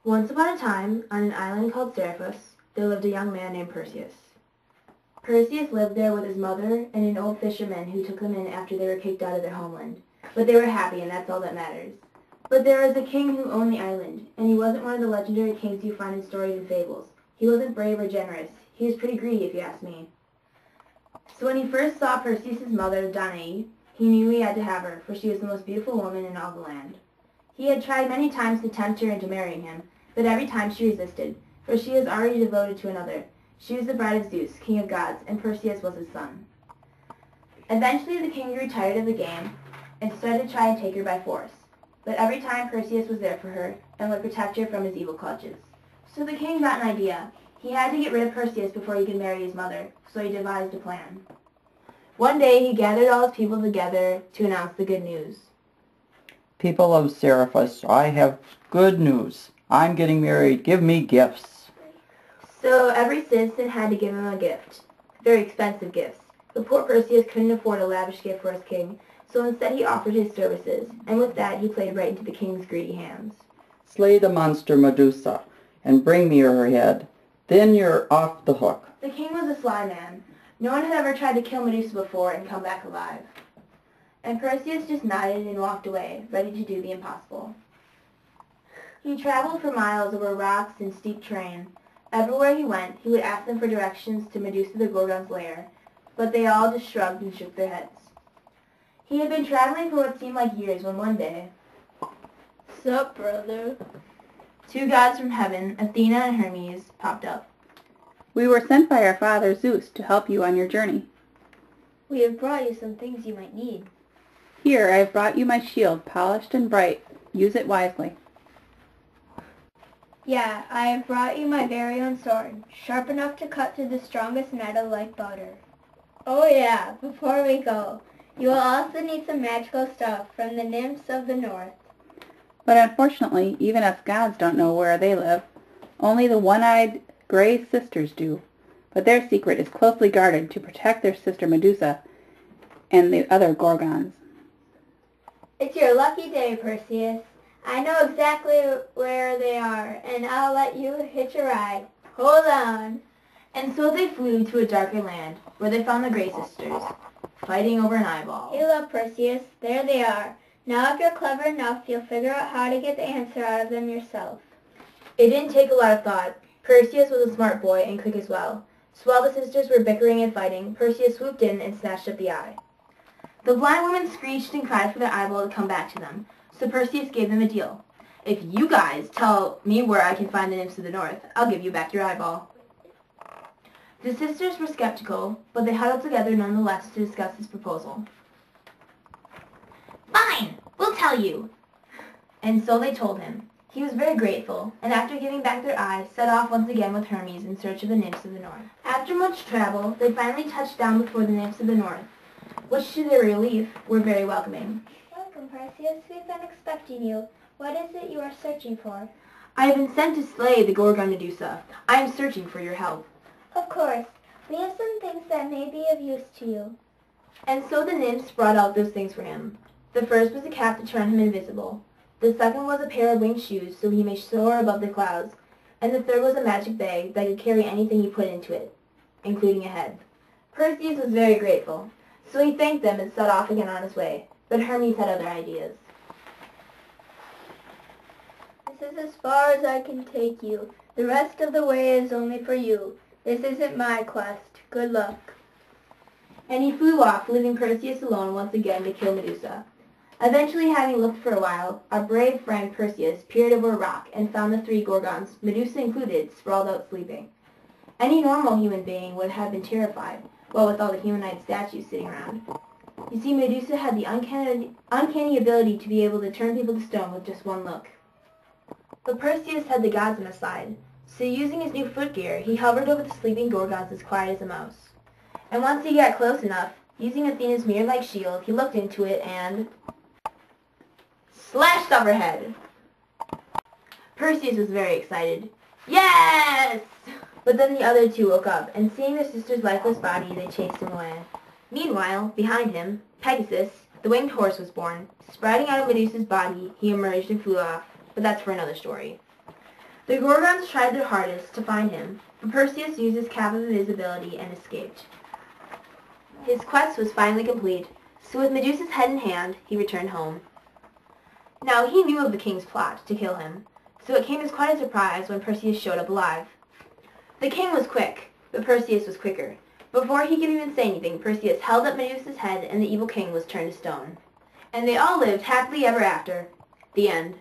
Once upon a time, on an island called Seriphus, there lived a young man named Perseus. Perseus lived there with his mother and an old fisherman who took them in after they were kicked out of their homeland. But they were happy, and that's all that matters. But there was a king who owned the island, and he wasn't one of the legendary kings you find in stories and fables. He wasn't brave or generous. He was pretty greedy, if you ask me. So when he first saw Perseus' mother, Danae, he knew he had to have her, for she was the most beautiful woman in all the land. He had tried many times to tempt her into marrying him, but every time she resisted, for she was already devoted to another. She was the bride of Zeus, king of gods, and Perseus was his son. Eventually the king grew tired of the game and started to try and take her by force. But every time Perseus was there for her and would protect her from his evil clutches. So the king got an idea. He had to get rid of Perseus before he could marry his mother, so he devised a plan. One day he gathered all his people together to announce the good news. People of Seriphus, I have good news. I'm getting married. Give me gifts. So every citizen had to give him a gift. Very expensive gifts. But poor Perseus couldn't afford a lavish gift for his king, so instead he offered his services, and with that he played right into the king's greedy hands. Slay the monster Medusa, and bring me her head. Then you're off the hook. The king was a sly man. No one had ever tried to kill Medusa before and come back alive. And Perseus just nodded and walked away, ready to do the impossible. He traveled for miles over rocks and steep terrain. Everywhere he went, he would ask them for directions to Medusa the Gorgon's lair, but they all just shrugged and shook their heads. He had been traveling for what seemed like years when one day, "Sup, brother?" two gods from heaven, Athena and Hermes, popped up. "We were sent by our father Zeus to help you on your journey. "We have brought you some things you might need." Here, I have brought you my shield, polished and bright. Use it wisely." "Yeah, I have brought you my very own sword, sharp enough to cut through the strongest metal like butter." "Oh yeah, before we go, you will also need some magical stuff from the nymphs of the north." But unfortunately, even us gods don't know where they live. Only the one-eyed gray sisters do. But their secret is closely guarded to protect their sister Medusa and the other Gorgons. "It's your lucky day, Perseus. I know exactly where they are, and I'll let you hitch a ride. Hold on." And so they flew to a darker land, where they found the Grey Sisters, fighting over an eyeball. "Hey, look, Perseus, there they are. Now if you're clever enough, you'll figure out how to get the answer out of them yourself." It didn't take a lot of thought. Perseus was a smart boy and quick as well. So while the sisters were bickering and fighting, Perseus swooped in and snatched up the eye. The blind women screeched and cried for their eyeball to come back to them, so Perseus gave them a deal. "If you guys tell me where I can find the nymphs of the north, I'll give you back your eyeball." The sisters were skeptical, but they huddled together nonetheless to discuss his proposal. "Fine, we'll tell you." And so they told him. He was very grateful, and after giving back their eyes, set off once again with Hermes in search of the nymphs of the north. After much travel, they finally touched down before the nymphs of the north, which to their relief were very welcoming. "Welcome, Perseus. We've been expecting you. What is it you are searching for?" "I have been sent to slay the Gorgon Medusa. I am searching for your help." "Of course. We have some things that may be of use to you." And so the nymphs brought out those things for him. The first was a cap to turn him invisible. The second was a pair of winged shoes so he may soar above the clouds. And the third was a magic bag that could carry anything he put into it, including a head. Perseus was very grateful, so he thanked them and set off again on his way. But Hermes had other ideas. "This is as far as I can take you. The rest of the way is only for you. This isn't my quest. Good luck." And he flew off, leaving Perseus alone once again to kill Medusa. Eventually, having looked for a while, our brave friend Perseus peered over a rock and found the three Gorgons, Medusa included, sprawled out sleeping. Any normal human being would have been terrified, what with all the humanoid statues sitting around. You see, Medusa had the uncanny ability to be able to turn people to stone with just one look. But Perseus had the gods on his side, so using his new footgear, he hovered over the sleeping Gorgons as quiet as a mouse. And once he got close enough, using Athena's mirror-like shield, he looked into it and slashed off her head. Perseus was very excited. Yes! But then the other two woke up, and seeing their sister's lifeless body, they chased him away. Meanwhile, behind him, Pegasus, the winged horse, was born. Sprouting out of Medusa's body, he emerged and flew off. But that's for another story. The Gorgons tried their hardest to find him, but Perseus used his cap of invisibility and escaped. His quest was finally complete, so with Medusa's head in hand, he returned home. Now he knew of the king's plot to kill him, so it came as quite a surprise when Perseus showed up alive. The king was quick, but Perseus was quicker. Before he could even say anything, Perseus held up Medusa's head and the evil king was turned to stone. And they all lived happily ever after. The end.